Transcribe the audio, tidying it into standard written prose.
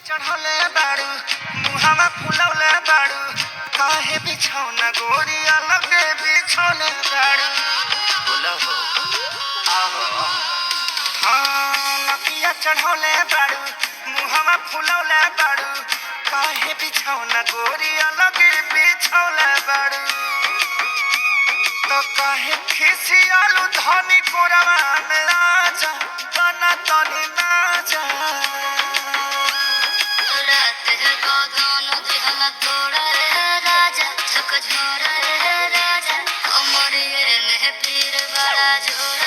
चढ़ौले बाड़ू मुहावा फुलौले बाड़ू काहे बिछौना गोरी अलग बिछौले बाड़ू बोला हो आहो हाँ नकिया चढ़ौले बाड़ू मुहावा फुलौले बाड़ू काहे बिछौना गोरी अलग बिछौले बाड़ू तो काहे खिसियालू धनी कोरवा में आजा बना तनी ना जा तोड़ा रे राजा झक झोरा रे राजा कमरिए में पीर बड़ा जोरा